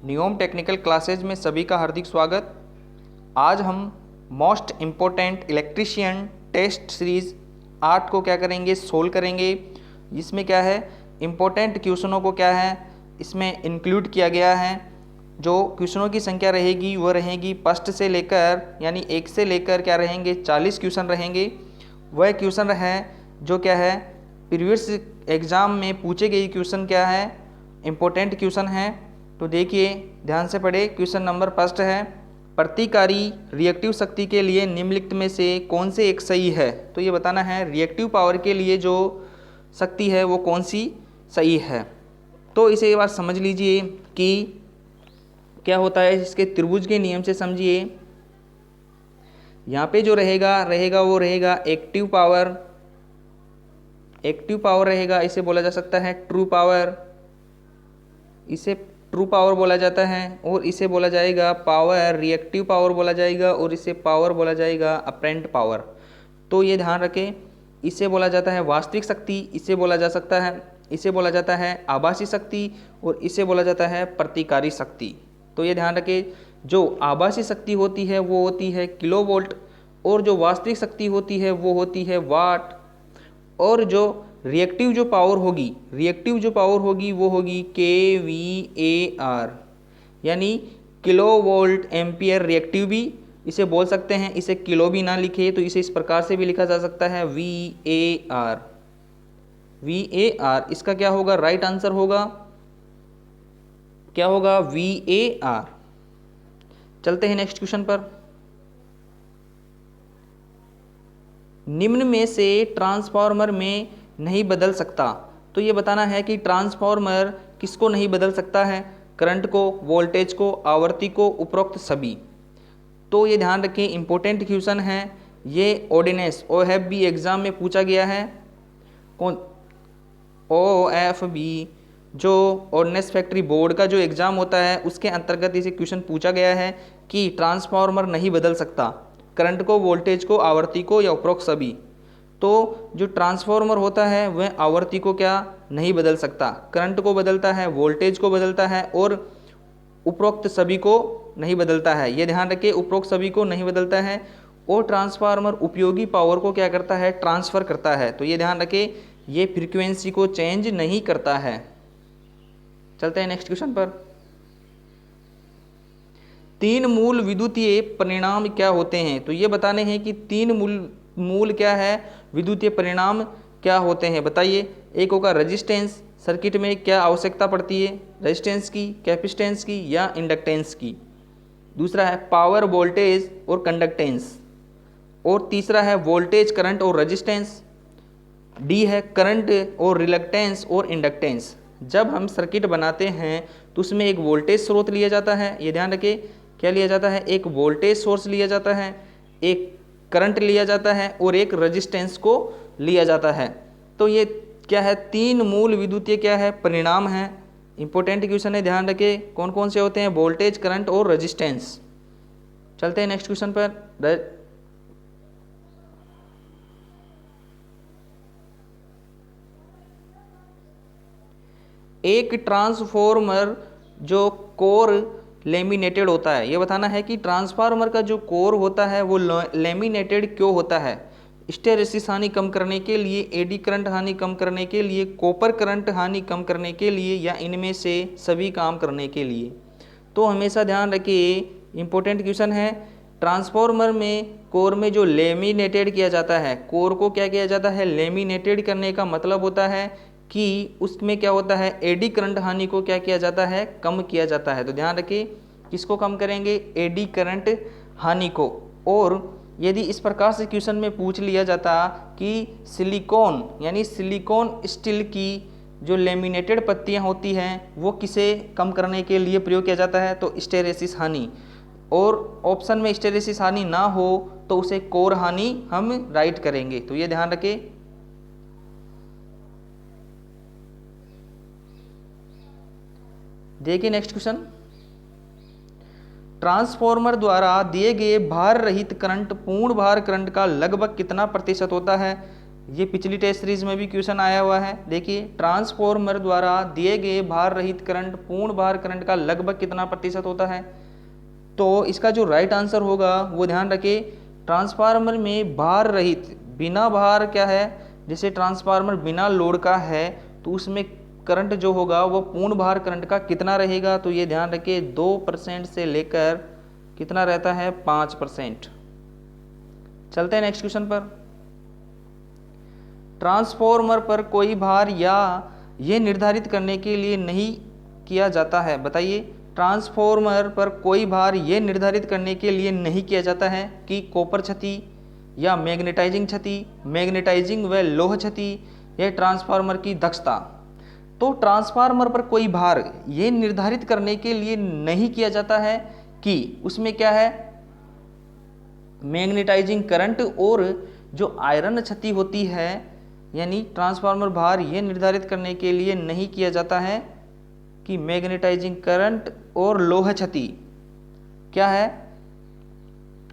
NEOM technical classes में सभी का हार्दिक स्वागत। आज हम most important electrician test series 8 को क्या करेंगे, सोल्व करेंगे। इसमें क्या है, इम्पोर्टेंट क्वेश्चनों को क्या है इसमें इंक्लूड किया गया है। जो क्वेश्चनों की संख्या रहेगी वो रहेगी फर्स्ट से लेकर यानी 1 से लेकर क्या रहेंगे 40 क्वेश्चन रहेंगे। वह क्वेश्चन है जो क्या है प्रीवियस एग्ज़ाम में पूछे गए क्वेश्चन क्या है, इम्पोर्टेंट क्वेश्चन है। तो देखिए ध्यान से पढ़े। क्वेश्चन नंबर फर्स्ट है, प्रतिकारी रिएक्टिव शक्ति के लिए निम्नलिखित में से कौन से एक सही है। तो ये बताना है रिएक्टिव पावर के लिए जो शक्ति है वो कौन सी सही है। तो इसे एक बार समझ लीजिए कि क्या होता है, इसके त्रिभुज के नियम से समझिए। यहाँ पे जो रहेगा वो रहेगा एक्टिव पावर। एक्टिव पावर रहेगा, इसे बोला जा सकता है ट्रू पावर, इसे ट्रू पावर बोला जाता है। और इसे बोला जाएगा पावर, रिएक्टिव पावर बोला जाएगा, और इसे पावर बोला जाएगा अपरेंट पावर। तो ये ध्यान रखें, इसे बोला जाता है वास्तविक शक्ति, इसे बोला जाता है आभासी शक्ति, और इसे बोला जाता है प्रतिकारी शक्ति। तो ये ध्यान रखें, जो आभासी शक्ति होती है वो होती है किलोवोल्ट, और जो वास्तविक शक्ति होती है वो होती है वाट, और जो रिएक्टिव जो पावर होगी वो होगी kVAR, यानी किलो वोल्ट एम्पियर। रिएक्टिव भी इसे बोल सकते हैं, इसे किलो भी ना लिखे तो इसे इस प्रकार से भी लिखा जा सकता है VAR। इसका क्या होगा, राइट आंसर होगा, क्या होगा VAR। चलते हैं नेक्स्ट क्वेश्चन पर। निम्न में से ट्रांसफार्मर में नहीं बदल सकता। तो ये बताना है कि ट्रांसफार्मर किसको नहीं बदल सकता है, करंट को, वोल्टेज को, आवृत्ति को, उपरोक्त सभी। तो ये ध्यान रखें, इंपॉर्टेंट क्वेश्चन है ये। ऑर्डिनेंस OFB एग्जाम में पूछा गया है। कौन OFB, जो ऑर्डिनेंस फैक्ट्री बोर्ड का जो एग्ज़ाम होता है उसके अंतर्गत इसे क्वेश्चन पूछा गया है कि ट्रांसफार्मर नहीं बदल सकता करंट को, वोल्टेज को, आवृत्ति को या उपरोक्त सभी। तो जो ट्रांसफार्मर होता है वह आवृत्ति को क्या नहीं बदल सकता, करंट को बदलता है, वोल्टेज को बदलता है, और उपरोक्त सभी को नहीं बदलता है। ये ध्यान रखिए, उपरोक्त सभी को नहीं बदलता है। और ट्रांसफार्मर उपयोगी पावर को क्या करता है, ट्रांसफ़र करता है। तो ये ध्यान रखिए, ये फ्रीक्वेंसी को चेंज नहीं करता है। चलते हैं नेक्स्ट क्वेश्चन पर। 3 मूल विद्युतीय परिणाम क्या होते हैं। तो ये बताने हैं कि 3 मूल क्या है, विद्युतीय परिणाम क्या होते हैं, बताइए। एक होगा रेजिस्टेंस, सर्किट में क्या आवश्यकता पड़ती है, रेजिस्टेंस की, कैपेसिटेंस की या इंडक्टेंस की। दूसरा है पावर, वोल्टेज और कंडक्टेंस। और तीसरा है वोल्टेज, करंट और रेजिस्टेंस। डी है करंट और रिलक्टेंस और इंडक्टेंस। जब हम सर्किट बनाते हैं तो उसमें एक वोल्टेज स्रोत लिया जाता है, ये ध्यान रखें, क्या लिया जाता है, एक वोल्टेज सोर्स लिया जाता है, एक करंट लिया जाता है और एक रेजिस्टेंस को लिया जाता है। तो ये क्या है, 3 मूल विद्युतीय क्या है, परिणाम है। इंपॉर्टेंट क्वेश्चन है, ध्यान रखें कौन कौन से होते हैं, वोल्टेज, करंट और रेजिस्टेंस। चलते हैं नेक्स्ट क्वेश्चन पर। एक ट्रांसफॉर्मर जो कोर लेमिनेटेड होता है, ये बताना है कि ट्रांसफार्मर का जो कोर होता है वो लेमिनेटेड क्यों होता है। हिस्टैरिसीस हानि कम करने के लिए, एडी करंट हानि कम करने के लिए, कॉपर करंट हानि कम करने के लिए, या इनमें से सभी काम करने के लिए। तो हमेशा ध्यान रखिए, इंपॉर्टेंट क्वेश्चन है। ट्रांसफार्मर में कोर में जो लेमिनेटेड किया जाता है, कोर को क्या किया जाता है, लेमिनेटेड करने का मतलब होता है कि उसमें क्या होता है, एडी करंट हानि को क्या किया जाता है, कम किया जाता है। तो ध्यान रखिए, किसको कम करेंगे, एडी करंट हानि को। और यदि इस प्रकार से क्वेश्चन में पूछ लिया जाता कि सिलिकॉन यानी सिलिकॉन स्टील की जो लेमिनेटेड पत्तियां होती हैं वो किसे कम करने के लिए प्रयोग किया जाता है, तो हिस्टैरिसीस हानि। और ऑप्शन में हिस्टैरिसीस हानि ना हो तो उसे कोर हानि हम राइट करेंगे। तो ये ध्यान रखें। देखिए नेक्स्ट क्वेश्चन, ट्रांसफार्मर द्वारा दिए गए भार रहित करंट पूर्ण भार करंट का लगभग कितना प्रतिशत होता है। ये पिछली टेस्ट सीरीज में भी क्वेश्चन आया हुआ है। देखिए, ट्रांसफॉर्मर द्वारा दिए गए भार रहित करंट पूर्ण भार करंट का लगभग कितना प्रतिशत होता है। तो इसका जो राइट आंसर होगा वो ध्यान रखें, ट्रांसफार्मर में भार रहित, बिना भार क्या है, जैसे ट्रांसफार्मर बिना लोड का है तो उसमें करंट जो होगा वो पूर्ण भार करंट का कितना रहेगा। तो ये ध्यान रखें 2% से लेकर कितना रहता है 5%। चलते हैं नेक्स्ट क्वेश्चन पर। ट्रांसफॉर्मर पर कोई भार या ये निर्धारित करने के लिए नहीं किया जाता है। बताइए, ट्रांसफॉर्मर पर कोई भार ये निर्धारित करने के लिए नहीं किया जाता है कि कॉपर क्षति या मैग्नेटाइजिंग क्षति, मैग्नेटाइजिंग व लोह क्षति, या ट्रांसफार्मर की दक्षता। तो ट्रांसफार्मर पर कोई भार ये निर्धारित करने के लिए नहीं किया जाता है कि उसमें क्या है, मैग्नेटाइजिंग करंट और जो आयरन क्षति होती है, यानी ट्रांसफार्मर भार ये निर्धारित करने के लिए नहीं किया जाता है कि मैग्नेटाइजिंग करंट और लोह क्षति क्या है।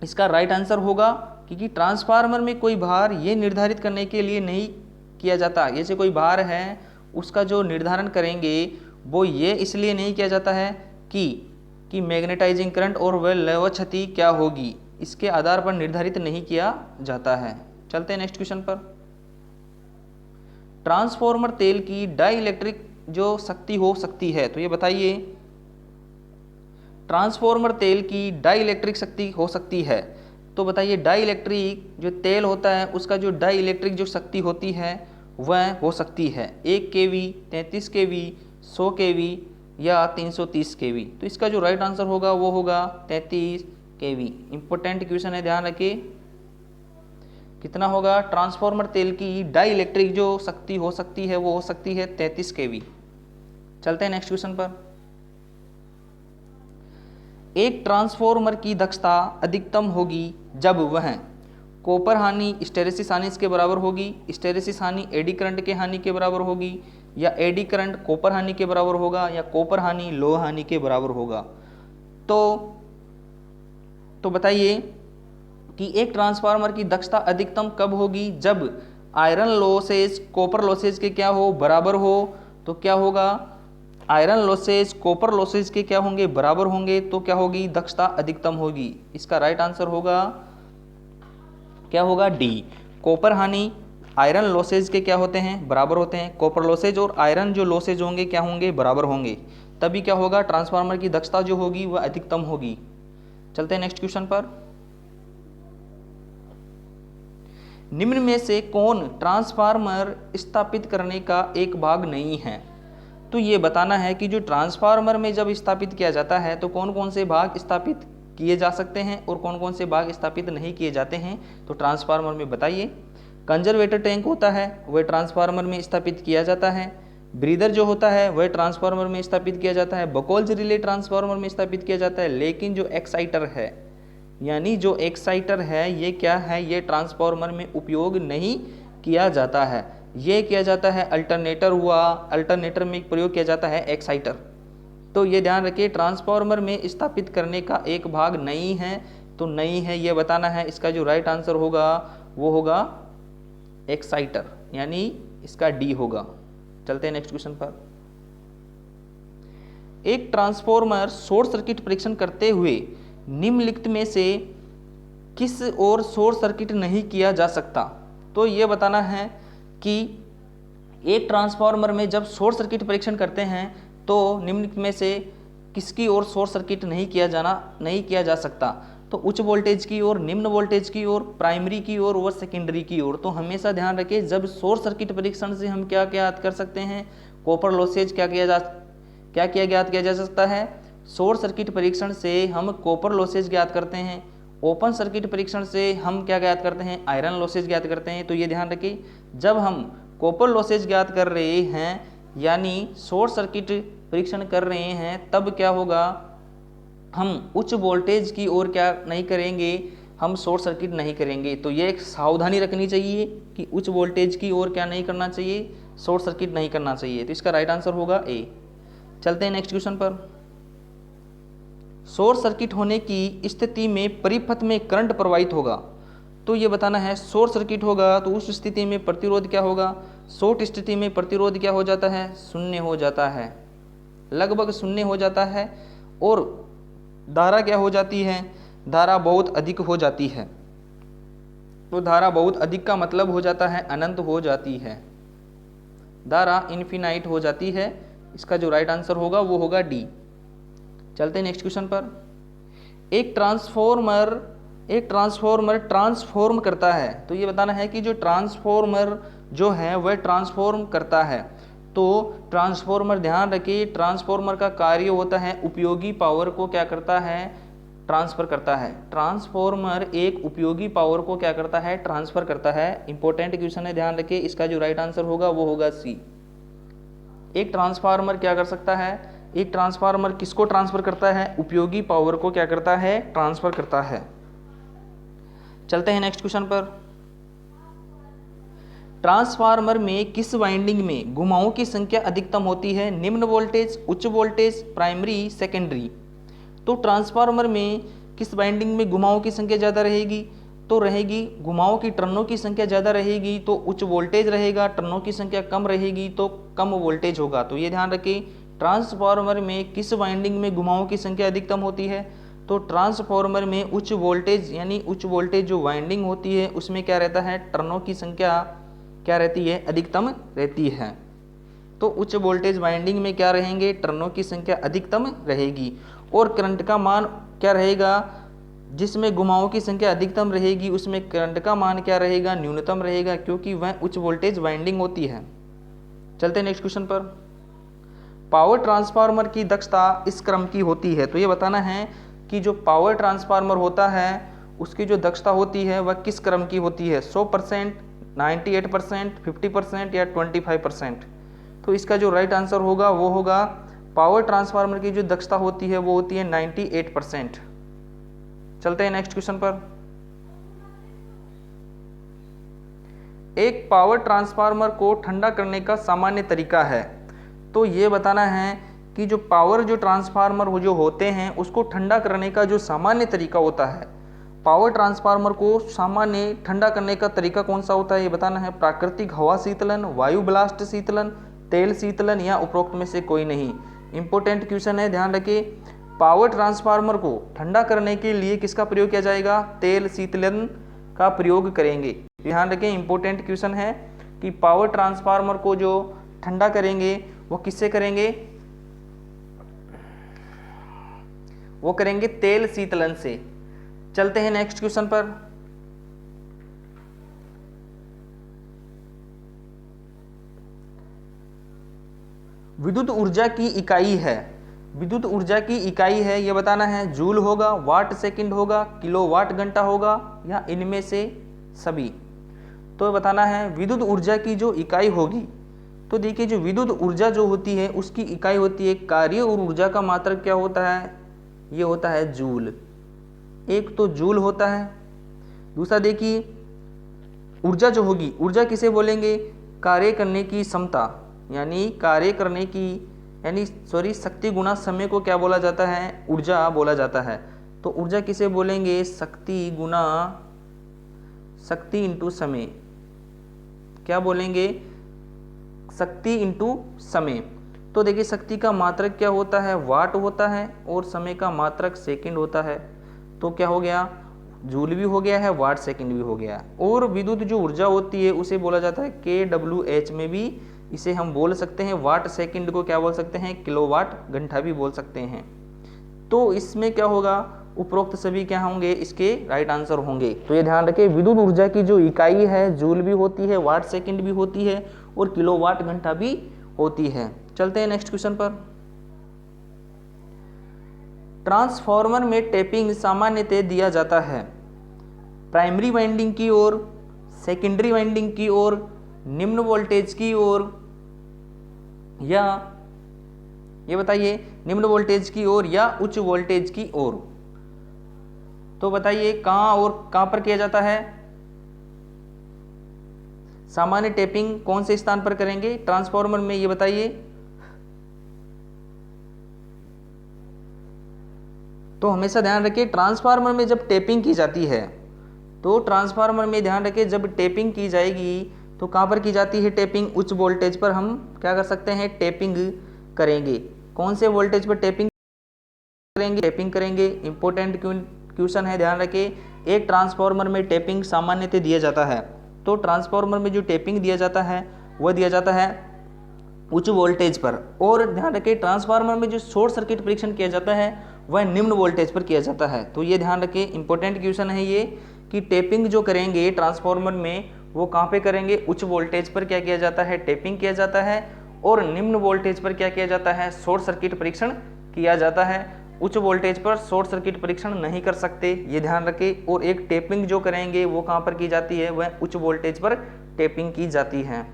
इसका राइट आंसर होगा क्योंकि ट्रांसफार्मर में कोई भार ये निर्धारित करने के लिए नहीं किया जाता, जैसे कोई भार है उसका जो निर्धारण करेंगे वो ये इसलिए नहीं किया जाता है कि मैग्नेटाइजिंग करंट और वह लोह क्षति क्या होगी, इसके आधार पर निर्धारित नहीं किया जाता है। चलते हैं नेक्स्ट क्वेश्चन पर। ट्रांसफॉर्मर तेल की डाई इलेक्ट्रिक जो शक्ति हो सकती है, तो ये बताइए, ट्रांसफॉर्मर तेल की डाई इलेक्ट्रिक शक्ति हो सकती है। तो बताइए, डाई इलेक्ट्रिक जो तेल होता है उसका जो डाई इलेक्ट्रिक जो शक्ति होती है वह हो सकती है 1 kV, 33 kV, 100 kV या 330 kV। तो इसका जो राइट आंसर होगा वो होगा 33 kV। इंपॉर्टेंट क्वेश्चन है, ध्यान रखिए। कितना होगा, ट्रांसफॉर्मर तेल की डाई इलेक्ट्रिक जो शक्ति हो सकती है वो हो सकती है 33 kV। चलते हैं नेक्स्ट क्वेश्चन पर। एक ट्रांसफॉर्मर की दक्षता अधिकतम होगी जब वह कॉपर हानि हिस्टैरिसीस हानि इसके बराबर होगी, हिस्टैरिसीस हानि एडी करंट के हानि के बराबर होगी, या एडी करंट कॉपर हानि के बराबर होगा, या कॉपर हानि लोह हानि के बराबर होगा। तो बताइए कि एक ट्रांसफार्मर की दक्षता अधिकतम कब होगी, जब आयरन लॉसेज कॉपर लॉसेज के क्या हो, बराबर हो। तो क्या होगा, आयरन लॉसेज कॉपर लॉसेज के क्या होंगे, बराबर होंगे, तो क्या होगी, दक्षता अधिकतम होगी। इसका राइट आंसर होगा क्या होगा, डी। कॉपर हानि आयरन लॉसेज के क्या होते हैं, बराबर होते हैं। कॉपर लॉसेज और आयरन जो लॉसेज होंगे क्या होंगे, बराबर होंगे, तभी क्या होगा, ट्रांसफार्मर की दक्षता जो होगी वह अधिकतम होगी। चलते हैं नेक्स्ट क्वेश्चन पर। निम्न में से कौन ट्रांसफार्मर स्थापित करने का एक भाग नहीं है। तो ये बताना है कि जो ट्रांसफार्मर में जब स्थापित किया जाता है तो कौन कौन से भाग स्थापित किए जा सकते हैं और कौन कौन से भाग स्थापित नहीं किए जाते हैं। तो ट्रांसफार्मर में बताइए, कंजर्वेटर टैंक होता है वह ट्रांसफार्मर में स्थापित किया जाता है, ब्रीदर जो होता है वह ट्रांसफार्मर में स्थापित किया जाता है, बकोल्ज रिले ट्रांसफार्मर में स्थापित किया जाता है। लेकिन जो एक्साइटर है, यानी जो एक्साइटर है ये क्या है, ये ट्रांसफार्मर में उपयोग नहीं किया जाता है, ये किया जाता है अल्टरनेटर हुआ, अल्टरनेटर में प्रयोग किया जाता है एक्साइटर। तो ये ध्यान रखिए, ट्रांसफार्मर में स्थापित करने का एक भाग नहीं है, तो नहीं है ये बताना है। इसका जो राइट आंसर होगा वो होगा एक्साइटर, यानी इसका डी होगा। चलते हैं नेक्स्ट क्वेश्चन पर। एक ट्रांसफार्मर शॉर्ट सर्किट परीक्षण करते हुए निम्नलिखित में से किस ओर शॉर्ट सर्किट नहीं किया जा सकता। तो ये बताना है कि एक ट्रांसफार्मर में जब शॉर्ट सर्किट परीक्षण करते हैं तो निम्नलिखित में से किसकी ओर शॉर्ट सर्किट नहीं किया जा सकता। तो उच्च वोल्टेज की ओर, निम्न वोल्टेज की ओर, प्राइमरी की ओर व सेकेंडरी की ओर। तो हमेशा ध्यान रखें, जब शॉर्ट सर्किट परीक्षण से हम क्या ज्ञात कर सकते हैं, कॉपर लॉसेज क्या ज्ञात किया जा सकता है। शॉर्ट सर्किट परीक्षण से हम कॉपर लॉसेज ज्ञात करते हैं, ओपन सर्किट परीक्षण से हम क्या ज्ञात करते हैं, आयरन लॉसेज ज्ञात करते हैं। तो ये ध्यान रखिए, जब हम कॉपर लॉसेज ज्ञात कर रहे हैं यानी शॉर्ट सर्किट परीक्षण कर रहे हैं, तब क्या होगा, हम उच्च वोल्टेज की ओर क्या नहीं करेंगे, हम शॉर्ट सर्किट नहीं करेंगे। तो ये एक सावधानी रखनी चाहिए कि उच्च वोल्टेज की ओर क्या नहीं करना चाहिए, शॉर्ट सर्किट नहीं करना चाहिए। तो इसका राइट आंसर होगा ए। चलते हैं नेक्स्ट क्वेश्चन पर। शॉर्ट सर्किट होने की स्थिति में परिपथ में करंट प्रवाहित होगा। तो ये बताना है शॉर्ट सर्किट होगा तो उस स्थिति में प्रतिरोध क्या होगा, शॉर्ट स्थिति में प्रतिरोध क्या हो जाता है, शून्य हो जाता है, लगभग शून्य हो जाता है। और धारा क्या हो जाती है, धारा बहुत अधिक हो जाती है। तो धारा बहुत अधिक का मतलब हो जाता है अनंत हो जाती है, धारा इन्फिनाइट हो जाती है। इसका जो राइट आंसर होगा वो होगा डी। चलते हैं नेक्स्ट क्वेश्चन पर। एक ट्रांसफॉर्मर ट्रांसफॉर्म करता है, तो ये बताना है कि जो ट्रांसफॉर्मर जो है वह ट्रांसफॉर्म करता है। तो ट्रांसफॉर्मर, ध्यान रखिए, ट्रांसफॉर्मर का कार्य होता है उपयोगी पावर को क्या करता है, ट्रांसफर करता है। ट्रांसफॉर्मर एक उपयोगी पावर को क्या करता है, ट्रांसफर करता है। इंपॉर्टेंट क्वेश्चन है, ध्यान रखिए। इसका जो राइट आंसर होगा वो होगा सी। एक ट्रांसफार्मर क्या कर सकता है, एक ट्रांसफार्मर किसको ट्रांसफर करता है, उपयोगी पावर को क्या करता है, ट्रांसफर करता है। चलते हैं नेक्स्ट क्वेश्चन पर। ट्रांसफार्मर में किस वाइंडिंग में घुमावों की संख्या अधिकतम होती है, निम्न वोल्टेज, उच्च वोल्टेज, प्राइमरी, सेकेंडरी। तो ट्रांसफार्मर में किस वाइंडिंग में घुमावों की संख्या ज़्यादा रहेगी, तो रहेगी घुमावों की टर्नों की संख्या ज़्यादा रहेगी तो उच्च वोल्टेज रहेगा, टर्नों की संख्या कम रहेगी तो कम वोल्टेज होगा। तो ये ध्यान रखें, ट्रांसफार्मर में किस वाइंडिंग में घुमावों की संख्या अधिकतम होती है, तो ट्रांसफार्मर में उच्च वोल्टेज, यानी उच्च वोल्टेज जो वाइंडिंग होती है उसमें क्या रहता है, टर्नों की संख्या क्या रहती है, अधिकतम रहती है। तो उच्च वोल्टेज वाइंडिंग में क्या रहेंगे, टर्नों की संख्या अधिकतम रहेगी। और करंट का मान क्या रहेगा, जिसमें घुमावों की संख्या अधिकतम रहेगी उसमें करंट का मान क्या रहेगा, न्यूनतम रहेगा, क्योंकि वह उच्च वोल्टेज वाइंडिंग होती है। चलते हैं नेक्स्ट क्वेश्चन पर। पावर ट्रांसफार्मर की दक्षता इस क्रम की होती है, तो ये बताना है कि जो पावर ट्रांसफार्मर होता है उसकी जो दक्षता होती है वह किस क्रम की होती है, 100%, 98%, 50% या 25%। तो इसका जो राइट आंसर होगा वो होगा, पावर ट्रांसफार्मर की जो दक्षता होती है वो होती है 98%। चलते हैं नेक्स्ट क्वेश्चन पर। एक पावर ट्रांसफार्मर को ठंडा करने का सामान्य तरीका है, तो ये बताना है कि जो पावर जो ट्रांसफार्मर जो होते हैं उसको ठंडा करने का जो सामान्य तरीका होता है, पावर ट्रांसफार्मर को सामान्य ठंडा करने का तरीका कौन सा होता है, ये बताना है। प्राकृतिक हवा शीतलन, वायु ब्लास्ट शीतलन, तेल शीतलन या उपरोक्त में से कोई नहीं। इंपॉर्टेंट क्वेश्चन है, ध्यान रखिए। पावर ट्रांसफार्मर को ठंडा करने के लिए किसका प्रयोग किया जाएगा, तेल शीतलन का प्रयोग करेंगे। ध्यान रखें, इंपॉर्टेंट क्वेश्चन है कि पावर ट्रांसफार्मर को जो ठंडा करेंगे वो किससे करेंगे, वो करेंगे तेल शीतलन से। चलते हैं नेक्स्ट क्वेश्चन पर। विद्युत ऊर्जा की इकाई है, विद्युत ऊर्जा की इकाई है, यह बताना है। जूल होगा, वाट सेकंड होगा, किलोवाट घंटा होगा या इनमें से सभी। तो बताना है विद्युत ऊर्जा की जो इकाई होगी, तो देखिए जो विद्युत ऊर्जा जो होती है उसकी इकाई होती है कार्य और ऊर्जा का मात्रक क्या होता है, ये होता है जूल। एक तो जूल होता है, दूसरा देखिए ऊर्जा जो होगी, ऊर्जा किसे बोलेंगे, कार्य करने की क्षमता, यानी कार्य करने की, यानी शक्ति गुणा समय को क्या बोला जाता है, ऊर्जा बोला जाता है। तो ऊर्जा किसे बोलेंगे, शक्ति गुणा शक्ति इंटू समय, क्या बोलेंगे, शक्ति इंटू समय। तो देखिए शक्ति का मात्रक क्या होता है, वाट होता है, और समय का मात्रक सेकंड होता है। तो क्या हो गया, जूल भी हो गया है, वाट सेकंड भी हो गया। और विद्युत जो ऊर्जा होती है उसे बोला जाता है kWh में भी इसे हम बोल सकते हैं। वाट सेकंड को क्या बोल सकते हैं, किलोवाट घंटा भी बोल सकते हैं। तो इसमें क्या होगा, उपरोक्त सभी क्या होंगे, इसके राइट आंसर होंगे। तो ये ध्यान रखें, विद्युत ऊर्जा की जो इकाई है जूल भी होती है, वाट सेकंड भी होती है और किलोवाट घंटा भी होती है। चलते हैं नेक्स्ट क्वेश्चन पर। ट्रांसफार्मर में टेपिंग सामान्यतः दिया जाता है प्राइमरी वाइंडिंग की ओर, सेकेंडरी वाइंडिंग की ओर, निम्न वोल्टेज की ओर, या ये बताइए निम्न वोल्टेज की ओर या उच्च वोल्टेज की ओर। तो बताइए कहां और कहां पर किया जाता है, सामान्य टेपिंग कौन से स्थान पर करेंगे ट्रांसफार्मर में, ये बताइए। तो हमेशा ध्यान रखिए ट्रांसफार्मर में जब टेपिंग की जाती है तो ट्रांसफार्मर में ध्यान रखें, जब टेपिंग की जाएगी तो कहाँ पर की जाती है टेपिंग? उच्च वोल्टेज पर हम क्या कर सकते हैं? टेपिंग करेंगे। कौन से वोल्टेज पर टेपिंग करेंगे? टेपिंग करेंगे। इंपॉर्टेंट क्वेश्चन है, ध्यान रखें। एक ट्रांसफार्मर में टेपिंग सामान्यतः दिया जाता है, तो ट्रांसफार्मर में जो टेपिंग दिया जाता है वह दिया जाता है उच्च वोल्टेज पर। और ध्यान रखें, ट्रांसफार्मर में जो शॉर्ट सर्किट परीक्षण किया जाता है वह निम्न वोल्टेज पर किया जाता है। तो ये ध्यान रखें, इंपॉर्टेंट क्वेश्चन है ये, कि टेपिंग जो करेंगे ट्रांसफार्मर में वो कहाँ पे करेंगे? उच्च वोल्टेज पर क्या किया जाता है? टेपिंग किया जाता है। और निम्न वोल्टेज पर क्या किया जाता है? शॉर्ट सर्किट परीक्षण किया जाता है। उच्च वोल्टेज पर शॉर्ट सर्किट परीक्षण नहीं कर सकते, ये ध्यान रखें। और एक टेपिंग जो करेंगे वो कहाँ पर की जाती है? वह उच्च वोल्टेज पर टेपिंग की जाती है।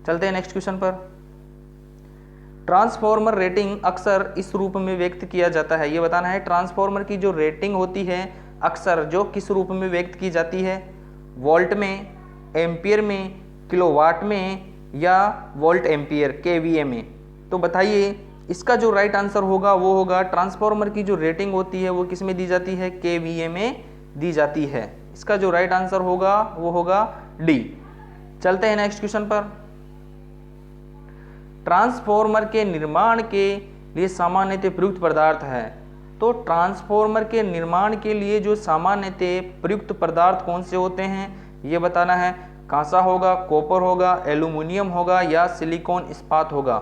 चलते हैं नेक्स्ट क्वेश्चन पर। ट्रांसफार्मर रेटिंग अक्सर इस रूप में व्यक्त किया जाता है, ये बताना है। ट्रांसफार्मर की जो रेटिंग होती है अक्सर जो किस रूप में व्यक्त की जाती है? वोल्ट में, एम्पियर में, किलोवाट में, या वोल्ट एम्पियर केवीए में? तो बताइए, इसका जो राइट आंसर होगा वो होगा, ट्रांसफार्मर की जो रेटिंग होती है वो किस में दी जाती है? केवीए में दी जाती है। इसका जो राइट आंसर होगा वो होगा डी। चलते हैं नेक्स्ट क्वेश्चन पर। ट्रांसफार्मर के निर्माण के लिए सामान्यतः प्रयुक्त पदार्थ है, तो ट्रांसफार्मर के निर्माण के लिए जो सामान्यतः प्रयुक्त पदार्थ कौन से होते हैं ये बताना है। कांसा होगा, कॉपर होगा, एल्यूमिनियम होगा, या सिलिकॉन इस्पात होगा?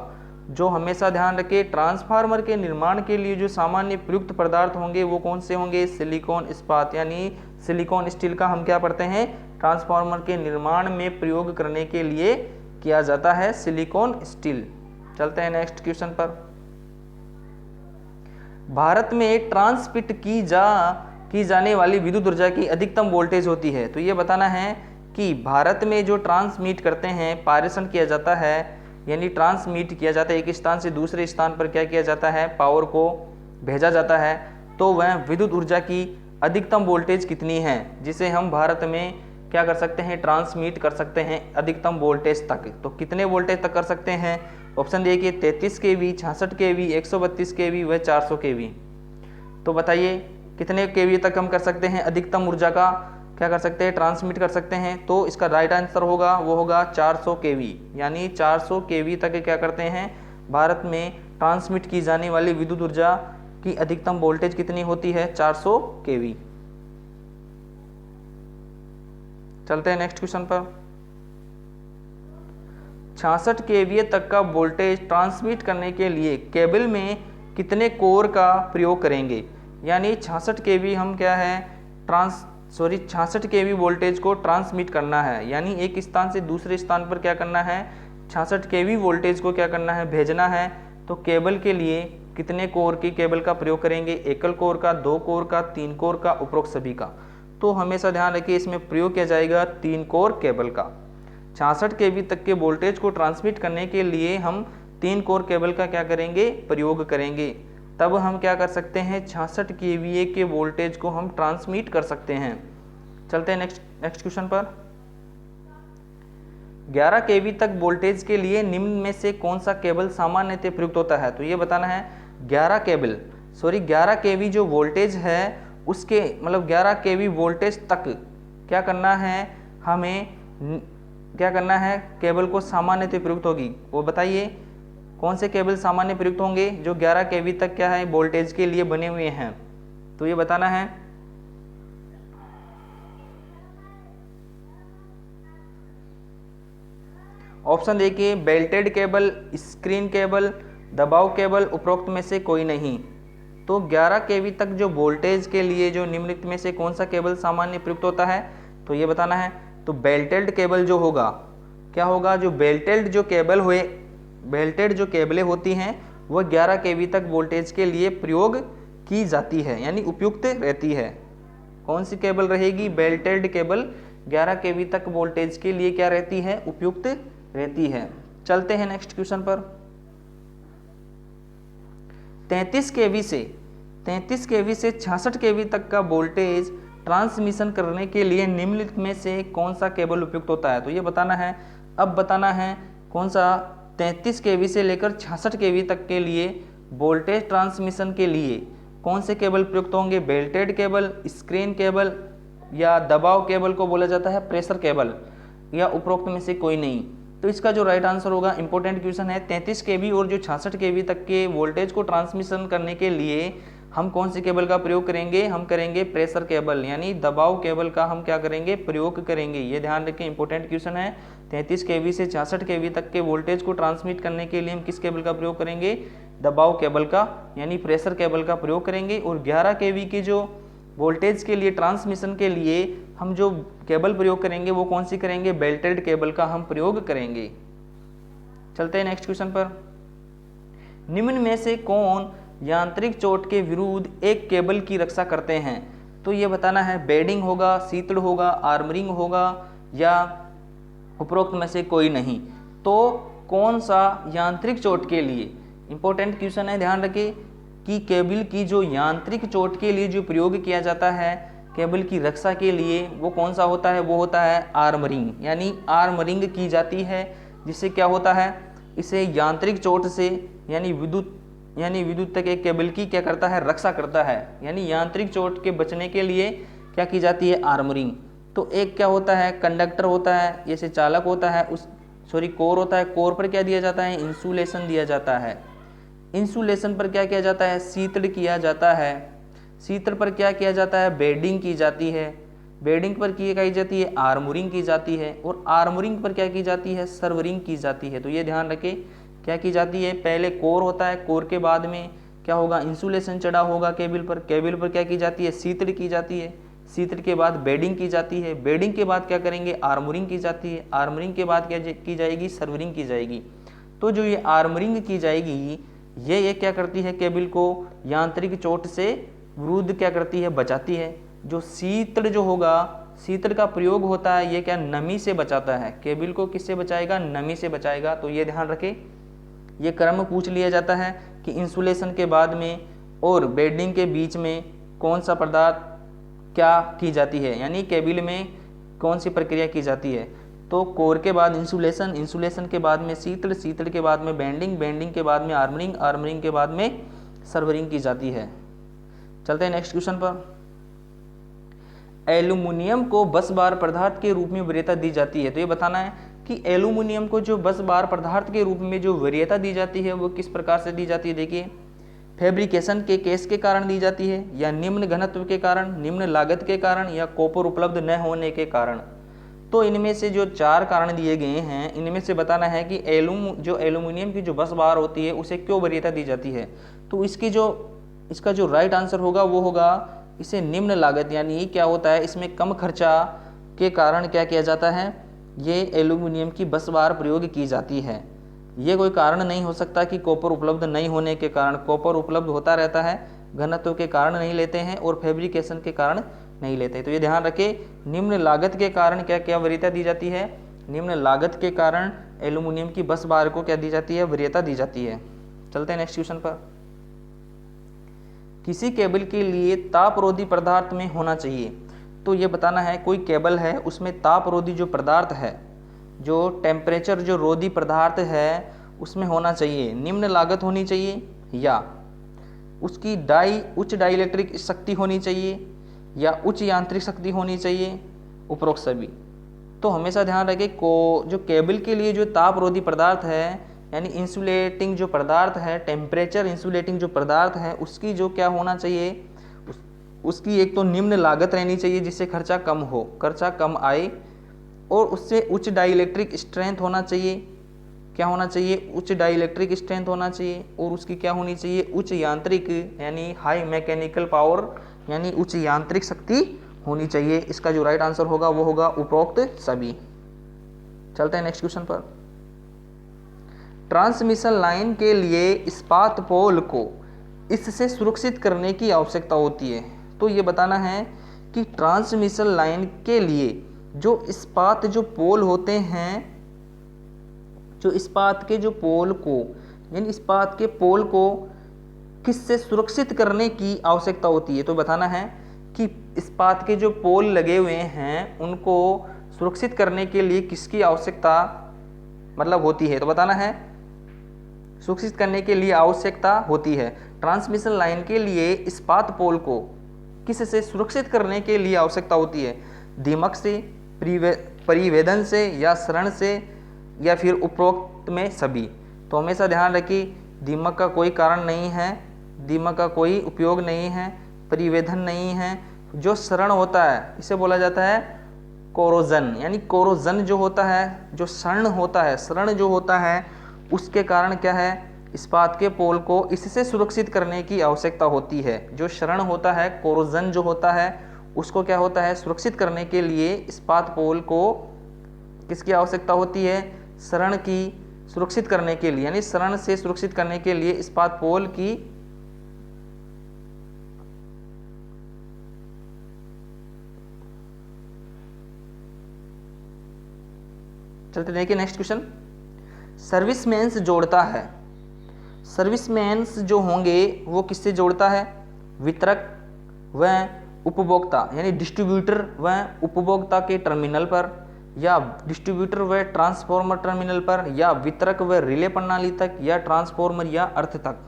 जो हमेशा ध्यान रखें, ट्रांसफार्मर के निर्माण के लिए जो सामान्य प्रयुक्त पदार्थ होंगे वो कौन से होंगे? सिलिकॉन इस्पात, यानी सिलिकॉन स्टील का हम क्या पढ़ते हैं? ट्रांसफार्मर के निर्माण में प्रयोग करने के लिए किया जाता है सिलिकॉन स्टील। चलते हैं नेक्स्ट क्वेश्चन पर। भारत में ट्रांसमिट की जाने वाली विद्युत ऊर्जा की अधिकतम वोल्टेज होती है, तो ये बताना है कि भारत में जो ट्रांसमिट करते हैं, पारेषण किया जाता है, यानी ट्रांसमिट किया जाता है, एक स्थान से दूसरे स्थान पर क्या किया जाता है? पावर को भेजा जाता है, तो वह विद्युत ऊर्जा की अधिकतम वोल्टेज कितनी है जिसे हम भारत में क्या कर सकते हैं? ट्रांसमिट कर सकते हैं अधिकतम वोल्टेज तक। तो कितने वोल्टेज तक कर सकते हैं? ऑप्शन देखिए, 33 kV, 66 kV, 132 kV व 400 kV। तो बताइए कितने kV तक हम कर सकते हैं? अधिकतम ऊर्जा का क्या कर सकते हैं? ट्रांसमिट कर सकते हैं। तो इसका राइट आंसर होगा वो होगा 400 kV, यानी 400 kV तक क्या करते हैं? भारत में ट्रांसमिट की जाने वाली विद्युत ऊर्जा की अधिकतम वोल्टेज कितनी होती है? 400 kV। चलते हैं नेक्स्ट क्वेश्चन पर। 66 kVA तक का वोल्टेज ट्रांसमिट करने के लिए केबल में कितने कोर का प्रयोग करेंगे? यानी 66 kV हम क्या है? 66 kV वोल्टेज को ट्रांसमिट करना है, यानी एक स्थान से दूसरे स्थान पर क्या करना है? 66 kV वोल्टेज को क्या करना है? भेजना है। तो केबल के लिए कितने कोर की केबल का प्रयोग करेंगे? एकल कोर का, 2 कोर का, 3 कोर का, उपरोक्त सभी का? तो हमेशा ध्यान रखिए, इसमें प्रयोग किया जाएगा 3 कोर केबल का। 66 kV तक के वोल्टेज को ट्रांसमिट करने के लिए हम 3 कोर केबल का क्या करेंगे? प्रयोग करेंगे। तब हम क्या कर सकते हैं? 66 kVA के वोल्टेज को हम ट्रांसमिट कर सकते हैं। चलते हैं नेक्स्ट क्वेश्चन पर। 11 kV तक वोल्टेज के लिए निम्न में से कौन सा केबल सामान्यतः प्रयुक्त होता है? तो ये बताना है। 11 kV जो वोल्टेज है उसके 11 kV वोल्टेज तक क्या करना है? हमें क्या करना है? केबल को सामान्यतः प्रयुक्त होगी। वो बताइए कौन से केबल सामान्य प्रयुक्त होंगे जो 11 kV तक क्या है? वोल्टेज के लिए बने हुए हैं। तो ये बताना है। ऑप्शन देखिए, बेल्टेड केबल, स्क्रीन केबल, दबाव केबल, उपरोक्त में से कोई नहीं। तो 11 kV तक जो वोल्टेज के लिए जो निम्नलिखित में से कौन सा केबल सामान्य प्रयुक्त होता है? तो ये बताना है। तो बेल्टेड केबल जो होगा, क्या होगा? जो बेल्टेड जो केबलें होती हैं वह 11 kV तक वोल्टेज के लिए प्रयोग की जाती है, यानी उपयुक्त रहती है। कौन सी केबल रहेगी? बेल्टेड केबल 11 kV तक वोल्टेज के लिए क्या रहती है? उपयुक्त रहती है। चलते हैं नेक्स्ट क्वेश्चन पर। 33 kV से 66 kV तक का वोल्टेज ट्रांसमिशन करने के लिए निम्नलिखित में से कौन सा केबल उपयुक्त होता है? तो ये बताना है। अब बताना है कौन सा 33 kV से लेकर 66 kV तक के लिए वोल्टेज ट्रांसमिशन के लिए कौन से केबल प्रयुक्त होंगे? बेल्टेड केबल, स्क्रीन केबल, या दबाव केबल को बोला जाता है प्रेशर केबल, या उपरोक्त में से कोई नहीं। तो इसका जो राइट आंसर होगा, इंपॉर्टेंट क्वेश्चन है, 33 kV और जो 66 kV तक के वोल्टेज को ट्रांसमिशन करने के लिए हम कौन सी केबल का प्रयोग करेंगे? हम करेंगे प्रेशर केबल, यानी दबाव केबल का हम क्या करेंगे? प्रयोग करेंगे। ये ध्यान रखें, इंपॉर्टेंट क्वेश्चन है। 33 kV से 66 kV तक के वोल्टेज को ट्रांसमिट करने के लिए हम किस केबल का प्रयोग करेंगे? दबाव केबल का, यानी प्रेशर केबल का प्रयोग करेंगे। और 11 kV की जो वोल्टेज के लिए ट्रांसमिशन के लिए हम जो केबल प्रयोग करेंगे वो कौन सी करेंगे? बेल्टेड केबल का हम प्रयोग करेंगे। चलते हैं नेक्स्ट क्वेश्चन पर। निम्न में से कौन यांत्रिक चोट के विरुद्ध एक केबल की रक्षा करते हैं? तो ये बताना है, बेडिंग होगा, शीतल होगा, आर्मरिंग होगा, या उपरोक्त में से कोई नहीं। तो कौन सा यांत्रिक चोट के लिए, इंपॉर्टेंट क्वेश्चन है, ध्यान रखें कि केबल की जो यांत्रिक चोट के लिए जो प्रयोग किया जाता है केबल की रक्षा के लिए, वो कौन सा होता है? वो होता है आर्मरिंग, यानी आर्मरिंग की जाती है। जिससे क्या होता है? इसे यांत्रिक चोट से यानी विद्युत तक एक केबल की क्या करता है? रक्षा करता है। यानी यांत्रिक चोट के बचने के लिए क्या की जाती है? आर्मरिंग। तो एक क्या होता है? कंडक्टर होता है, जैसे चालक होता है, कोर होता है। कोर पर क्या दिया जाता है? इंसुलेशन दिया जाता है। इंसुलेशन पर क्या किया जाता है? शीतल किया जाता है। शीतल पर क्या किया जाता है? बेडिंग की जाती है। बेडिंग पर की जाती है आर्मरिंग की जाती है। और आर्मरिंग पर क्या की जाती है? सर्वरिंग की जाती है। तो ये ध्यान रखें, क्या की जाती है? पहले कोर होता है, कोर के बाद में क्या होगा? इंसुलेशन चढ़ा होगा केबल पर। केबल पर क्या की जाती है? शीतल की जाती है। शीतल के बाद बेडिंग की जाती है। बेडिंग के बाद क्या करेंगे? आर्मरिंग की जाती है। आर्मरिंग के बाद क्या की जाएगी? सर्वरिंग की जाएगी। तो जो ये आर्मरिंग की जाएगी, ये क्या करती है? केबल को यांत्रिक चोट से विरुद्ध क्या करती है? बचाती है। जो शीतल जो होगा, शीतल का प्रयोग होता है, ये क्या? नमी से बचाता है। केबल को किससे बचाएगा? नमी से बचाएगा। तो ये ध्यान रखें, ये क्रम पूछ लिया जाता है कि इंसुलेशन के बाद में और बेडिंग के बीच में कौन सा पदार्थ क्या की जाती है, यानी केबल में कौन सी प्रक्रिया की जाती है। तो कोर के बाद इंसुलेशन, इंसुलेशन के बाद में शीतल, शीतल के बाद में बेंडिंग, बेंडिंग के बाद में आर्मरिंग, आर्मरिंग के बाद में सर्वरिंग की जाती है। चलते हैं नेक्स्ट क्वेश्चन पर। एल्यूमिनियम को बस बार पदार्थ के रूप में वरीयता दी जाती है। तो ये बताना है कि एल्यूमिनियम को जो बस बार पदार्थ के रूप में जो वरीयता दी जाती है वो किस प्रकार से दी जाती है? देखिए, फैब्रिकेशन के केस के कारण दी जाती है, या निम्न घनत्व के कारण, निम्न लागत के कारण, या कॉपर उपलब्ध न होने के कारण। तो इनमें से जो 4 कारण दिए गए हैं, इनमें से बताना है कि एल्यूमिनियम की जो बस बार होती है उसे क्यों वरीयता दी जाती है। तो इसका जो राइट आंसर होगा वो होगा, इसे निम्न लागत, यानी क्या होता है, इसमें कम खर्चा के कारण क्या किया जाता है? ये एल्यूमिनियम की बस बार प्रयोग की जाती है। ये कोई कारण नहीं हो सकता कि कॉपर उपलब्ध नहीं होने के कारण। कॉपर उपलब्ध होता रहता है, घनत्व के कारण नहीं लेते हैं और फैब्रिकेशन के कारण नहीं लेते। तो ये ध्यान रखें, निम्न लागत के कारण क्या क्या वरीयता दी जाती है? निम्न लागत के कारण एल्यूमिनियम की बस बार को क्या दी जाती है? वरीयता दी जाती है। चलते हैं नेक्स्ट क्वेश्चन पर। किसी केबल के लिए तापरोधी पदार्थ में होना चाहिए। तो ये बताना है, कोई केबल है उसमें तापरोधी जो पदार्थ है, जो टेम्परेचर जो रोधी पदार्थ है उसमें होना चाहिए। निम्न लागत होनी चाहिए, या उसकी उच्च डाइलेक्ट्रिक शक्ति होनी चाहिए, या उच्च यांत्रिक शक्ति होनी चाहिए, उपरोक्त सभी। तो हमेशा ध्यान रखें जो केबल के लिए जो तापरोधी पदार्थ है, यानी इंसुलेटिंग जो पदार्थ है, टेम्परेचर इंसुलेटिंग जो पदार्थ है, उसकी जो क्या होना चाहिए? उसकी एक तो निम्न लागत रहनी चाहिए जिससे खर्चा कम हो, खर्चा कम आए, और उससे उच्च डाइलेक्ट्रिक स्ट्रेंथ होना चाहिए। क्या होना चाहिए? उच्च डाइलेक्ट्रिक स्ट्रेंथ होना चाहिए। और उसकी क्या होनी चाहिए? उच्च यांत्रिक, यानी हाई मैकेनिकल पावर, यानी उच्च यांत्रिक शक्ति होनी चाहिए। इसका जो राइट आंसर होगा वो होगा उपरोक्त सभी। चलते हैं नेक्स्ट क्वेश्चन पर। ट्रांसमिशन लाइन के लिए इस्पात पोल को इससे सुरक्षित करने की आवश्यकता होती है। तो ये बताना है कि ट्रांसमिशन लाइन के लिए जो इस्पात जो पोल होते हैं, जो इस्पात के जो पोल को, यानी इस्पात के पोल को किससे सुरक्षित करने की आवश्यकता होती है। तो बताना है कि इस्पात के जो पोल लगे हुए हैं उनको सुरक्षित करने के लिए किसकी आवश्यकता मतलब होती है। तो बताना है, सुरक्षित करने के लिए आवश्यकता होती है। ट्रांसमिशन लाइन के लिए इस्पात पोल को किस से सुरक्षित करने के लिए आवश्यकता होती है? दीमक से, परिवेदन से, या शरण से, या फिर उपरोक्त में सभी। तो हमेशा ध्यान रखिए, दीमक का कोई कारण नहीं है, दीमक का कोई उपयोग नहीं है, परिवेदन नहीं है। जो शरण होता है इसे बोला जाता है कोरोजन, यानी कोरोजन जो होता है, जो शरण होता है, शरण जो होता है उसके कारण क्या है, इस्पात के पोल को इससे सुरक्षित करने की आवश्यकता होती है। जो शरण होता है, कोरोजन जो होता है, उसको क्या होता है, सुरक्षित करने के लिए इस्पात पोल को किसकी आवश्यकता होती है, शरण की सुरक्षित करने के लिए, यानी शरण से सुरक्षित करने के लिए इस्पात पोल की। चलते देखिए नेक्स्ट क्वेश्चन। सर्विसमैन्स जोड़ता है, सर्विसमैन्स जो होंगे वो किससे जोड़ता है, वितरक व उपभोक्ता, यानी डिस्ट्रीब्यूटर व उपभोक्ता के टर्मिनल पर, या डिस्ट्रीब्यूटर व ट्रांसफॉर्मर टर्मिनल पर, या वितरक व रिले प्रणाली तक, या ट्रांसफॉर्मर या अर्थ तक।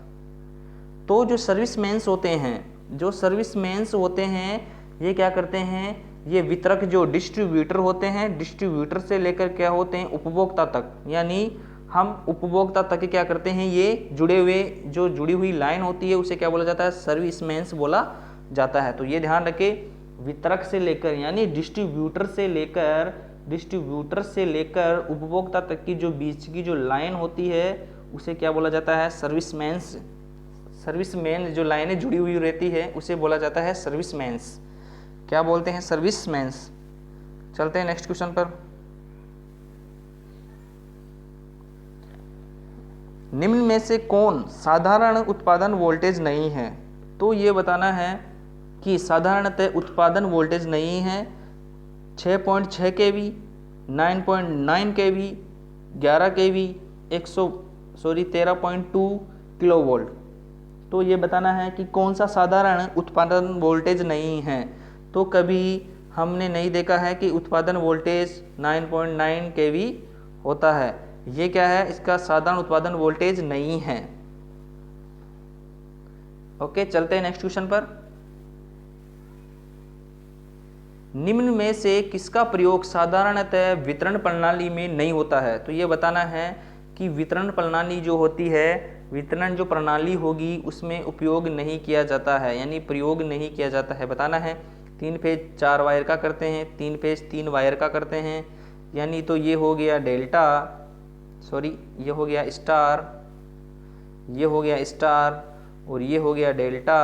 तो जो सर्विसमैन्स होते हैं, जो सर्विसमैन्स होते हैं ये क्या करते हैं, ये वितरक जो डिस्ट्रीब्यूटर होते हैं, डिस्ट्रीब्यूटर से लेकर क्या होते हैं, उपभोक्ता तक, यानी हम उपभोक्ता तक क्या करते हैं, ये जुड़े हुए, जो जुड़ी हुई लाइन होती है उसे क्या बोला जाता है, सर्विसमैन्स बोला जाता है। तो ये ध्यान रखें, वितरक से लेकर, यानी डिस्ट्रीब्यूटर से लेकर उपभोक्ता तक की जो बीच की जो लाइन होती है उसे क्या बोला जाता है, सर्विसमैन्स। सर्विसमैन जो लाइनें जुड़ी हुई रहती है उसे बोला जाता है सर्विसमैन्स। क्या बोलते हैं, सर्विसमैन्स। चलते हैं नेक्स्ट क्वेश्चन पर। निम्न में से कौन साधारण उत्पादन वोल्टेज नहीं है? तो ये बताना है कि साधारणतः उत्पादन वोल्टेज नहीं है 6.6 kV, 9.9 kV, 11 kV, 13.2 किलोवोल्ट। तो ये बताना है कि कौन सा साधारण उत्पादन वोल्टेज नहीं है। तो कभी हमने नहीं देखा है कि उत्पादन वोल्टेज 9.9 kV होता है। ये क्या है, इसका साधारण उत्पादन वोल्टेज नहीं है। ओके, चलते हैं नेक्स्ट क्वेश्चन पर। निम्न में से किसका प्रयोग साधारणतः वितरण प्रणाली में नहीं होता है? तो ये बताना है कि वितरण प्रणाली जो होती है, वितरण जो प्रणाली होगी उसमें उपयोग नहीं किया जाता है, यानी प्रयोग नहीं किया जाता है। बताना है 3 फेज 4 वायर का करते हैं, 3 फेज 3 वायर का करते हैं, यानी तो ये हो गया डेल्टा, सॉरी ये हो गया स्टार, ये हो गया स्टार, और ये हो गया डेल्टा,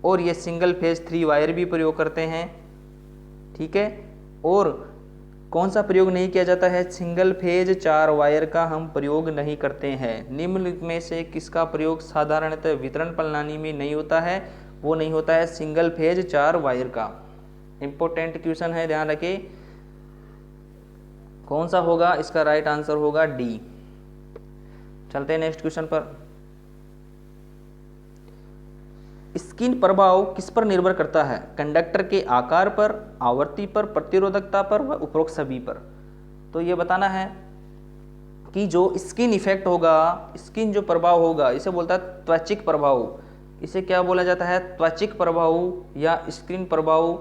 और ये सिंगल फेज 3 वायर भी प्रयोग करते हैं। ठीक है, और कौन सा प्रयोग नहीं किया जाता है, सिंगल फेज 4 वायर का हम प्रयोग नहीं करते हैं। निम्न में से किसका प्रयोग साधारणतः वितरण प्रणाली में नहीं होता है? वो नहीं होता है सिंगल फेज 4 वायर का। इंपॉर्टेंट क्वेश्चन है, ध्यान रखें। कौन सा होगा, इसका राइट आंसर होगा डी। चलते हैं नेक्स्ट क्वेश्चन पर। स्किन प्रभाव किस पर निर्भर करता है? कंडक्टर के आकार पर, आवृत्ति पर, प्रतिरोधकता पर व उपरोक्त सभी पर। तो ये बताना है कि जो स्किन इफेक्ट होगा, स्किन जो प्रभाव होगा, इसे बोलता है त्वचिक प्रभाव। इसे क्या बोला जाता है, त्वचिक प्रभाव या स्किन प्रभाव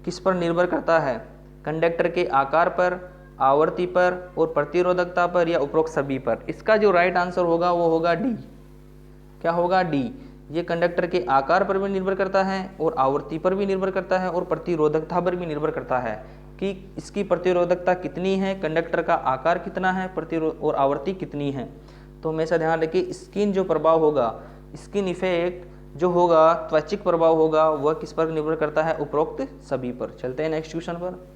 किस पर निर्भर करता है? कंडक्टर के आकार पर, आवृत्ति पर और प्रतिरोधकता पर या उपरोक्त सभी पर। इसका जो राइट आंसर होगा वो होगा डी। क्या होगा, डी। ये कंडक्टर के आकार पर भी निर्भर करता है और आवृत्ति पर भी निर्भर करता है और प्रतिरोधकता पर भी निर्भर करता है कि इसकी प्रतिरोधकता कितनी है, कंडक्टर का आकार कितना है, और आवृत्ति कितनी है। तो हमेशा ध्यान रखिए, स्किन जो प्रभाव होगा, स्किन इफेक्ट जो होगा, त्वचिक प्रभाव होगा, वह किस पर निर्भर करता है, उपरोक्त सभी पर। चलते हैं नेक्स्ट क्वेश्चन पर।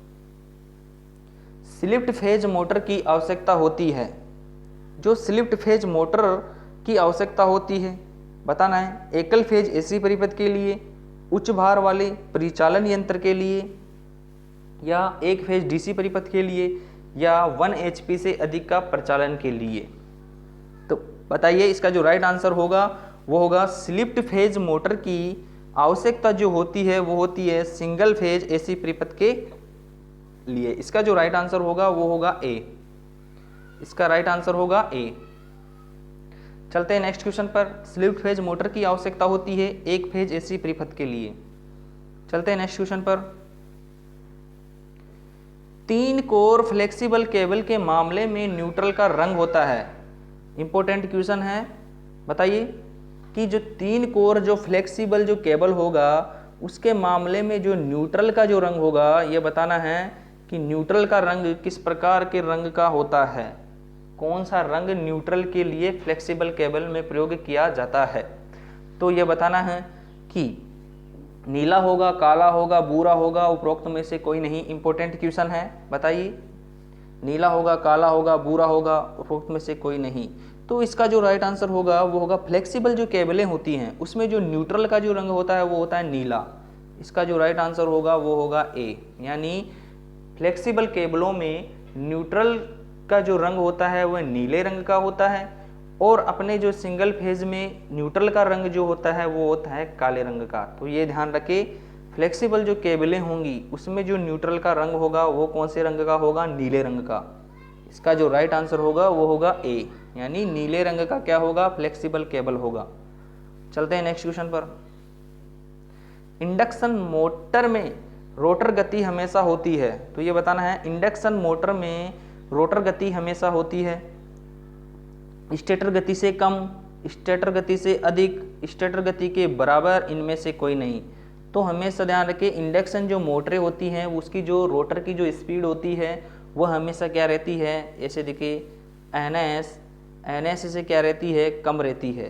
स्लिप्ड फेज मोटर की आवश्यकता होती है। जो स्लिप्ड फेज मोटर की आवश्यकता होती है, बताना है एकल फेज एसी परिपथ के लिए, उच्च भार वाले परिचालन यंत्र के लिए, या एक फेज डीसी परिपथ के लिए, या 1 HP से अधिक का प्रचालन के लिए। तो बताइए इसका जो राइट आंसर होगा वो होगा स्लिप्ड फेज मोटर की आवश्यकता जो होती है वो होती है सिंगल फेज एसी परिपथ के लिए। इसका जो राइट आंसर होगा वो होगा ए। इसका राइट आंसर होगा ए। चलते हैं नेक्स्ट क्वेश्चन पर। स्लिप्ड फेज मोटर की आवश्यकता होती है एक फेज एसी परिपथ के लिए। चलते हैं नेक्स्ट क्वेश्चन पर। 3 कोर फ्लेक्सिबल केबल के मामले में न्यूट्रल का रंग होता है। इंपॉर्टेंट क्वेश्चन है, बताइए कि जो 3 कोर जो फ्लेक्सिबल जो केबल होगा उसके मामले में जो न्यूट्रल का जो रंग होगा, ये बताना है कि न्यूट्रल का रंग किस प्रकार के रंग का होता है, कौन सा रंग न्यूट्रल के लिए फ्लेक्सिबल केबल में प्रयोग किया जाता है। तो ये बताना है कि नीला होगा, काला होगा, भूरा होगा, उपरोक्त में से कोई नहीं। इंपॉर्टेंट क्वेश्चन है, बताइए नीला होगा, काला होगा, भूरा होगा, उपरोक्त में से कोई नहीं। तो इसका जो राइट आंसर होगा वो होगा फ्लेक्सिबल जो केबलें होती हैं उसमें जो न्यूट्रल का जो रंग होता है वो होता है नीला। इसका जो राइट आंसर होगा वो होगा ए, यानी फ्लेक्सिबल केबलों में न्यूट्रल का जो रंग होता है वह नीले रंग का होता है और अपने जो सिंगल फेज में न्यूट्रल का रंग जो होता है वो होता है काले रंग का। तो ये ध्यान रखें, फ्लेक्सिबल जो केबलें होंगी उसमें जो न्यूट्रल का रंग होगा वो कौन से रंग का होगा, नीले रंग का। इसका जो राइट आंसर होगा वो होगा ए, यानी नीले रंग का क्या होगा, फ्लेक्सिबल केबल होगा। चलते हैं नेक्स्ट क्वेश्चन पर। इंडक्शन मोटर में रोटर गति हमेशा होती है। तो ये बताना है इंडक्शन मोटर में रोटर गति हमेशा होती है स्टेटर गति से कम, स्टेटर गति से अधिक, स्टेटर गति के बराबर, इनमें से कोई नहीं। तो हमेशा ध्यान रखें इंडक्शन जो मोटरें होती हैं उसकी जो रोटर की जो स्पीड होती है वह हमेशा क्या रहती है, ऐसे देखिए एनएस से क्या रहती है, कम रहती है।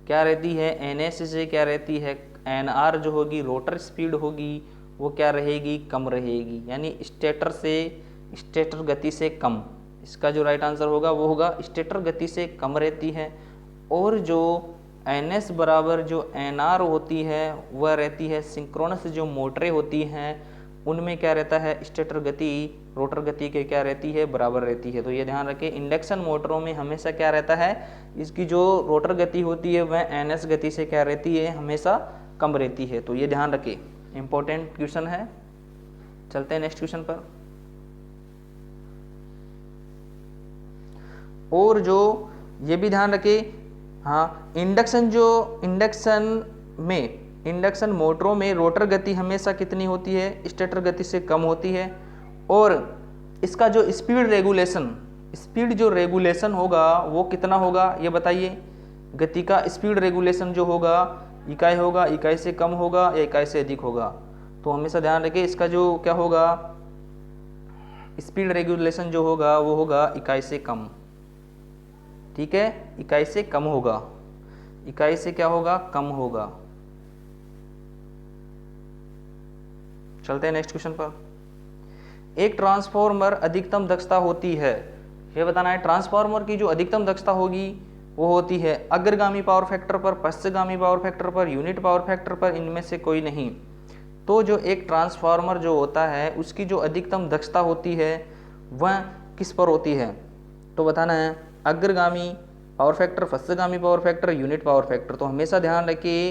क्या रहती है, एनएस से क्या रहती है, एनआर जो होगी रोटर स्पीड होगी वो क्या रहेगी, कम रहेगी, यानी स्टेटर गति से कम। इसका जो राइट आंसर होगा वो होगा स्टेटर गति से कम रहती है। और जो एनएस बराबर जो एनआर होती है वह रहती है सिंक्रोनस जो मोटरें होती हैं उनमें क्या रहता है, स्टेटर गति रोटर गति के क्या रहती है, बराबर रहती है। तो ये ध्यान रखें इंडक्शन मोटरों में हमेशा क्या रहता है, इसकी जो रोटर गति होती है वह एनएस गति से क्या रहती है, हमेशा कम रहती है। तो ये ध्यान रखें, इंपॉर्टेंट क्वेश्चन है। चलते हैं नेक्स्ट क्वेश्चन पर। और जो ये भी ध्यान रखें, हाँ इंडक्शन मोटरों में रोटर गति हमेशा कितनी होती है, स्टेटर गति से कम होती है। और इसका जो स्पीड जो रेगुलेशन होगा वो कितना होगा, ये बताइए। गति का स्पीड रेगुलेशन जो होगा इकाई होगा, इकाई से कम होगा या इकाई से अधिक होगा। तो हमेशा ध्यान रखें इसका जो क्या होगा, स्पीड रेगुलेशन जो होगा वो होगा इकाई से कम। ठीक है, इकाई से कम होगा, इकाई से क्या होगा, कम होगा। चलते हैं नेक्स्ट क्वेश्चन पर। एक ट्रांसफॉर्मर अधिकतम दक्षता होती है, यह बताना है ट्रांसफॉर्मर की जो अधिकतम दक्षता होगी वो होती है अग्रगामी पावर फैक्टर पर, पश्चगामी पावर फैक्टर पर, यूनिट पावर फैक्टर पर, इनमें से कोई नहीं। तो जो एक ट्रांसफार्मर जो होता है उसकी जो अधिकतम दक्षता होती है वह किस पर होती है, तो बताना है अग्रगामी पावर फैक्टर, पश्चगामी power factor, unit power factor. तो हमेशा ध्यान रखिए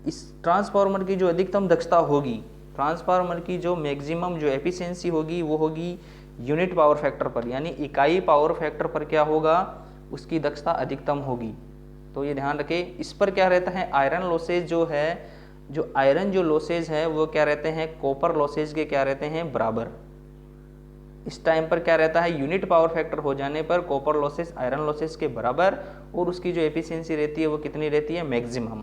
इस ट्रांसफार्मर की जो अधिकतम दक्षता होगी, ट्रांसफार्मर की जो मैक्सिमम जो एफिशिएंसी होगी वो होगी यूनिट पावर फैक्टर पर, यानी इकाई पावर फैक्टर पर क्या होगा, उसकी दक्षता अधिकतम होगी। तो ये ध्यान रखें। इस पर क्या रहता है, आयरन लॉसेज जो है, जो आयरन जो लॉसेज है वो क्या रहते हैं, कॉपर लॉसेज के क्या रहते हैं, बराबर। इस टाइम पर क्या रहता है, यूनिट पावर फैक्टर हो जाने पर कॉपर लॉसेज आयरन लॉसेज के बराबर, और उसकी जो एफिशिएंसी रहती है वो कितनी रहती है, मैक्सिमम।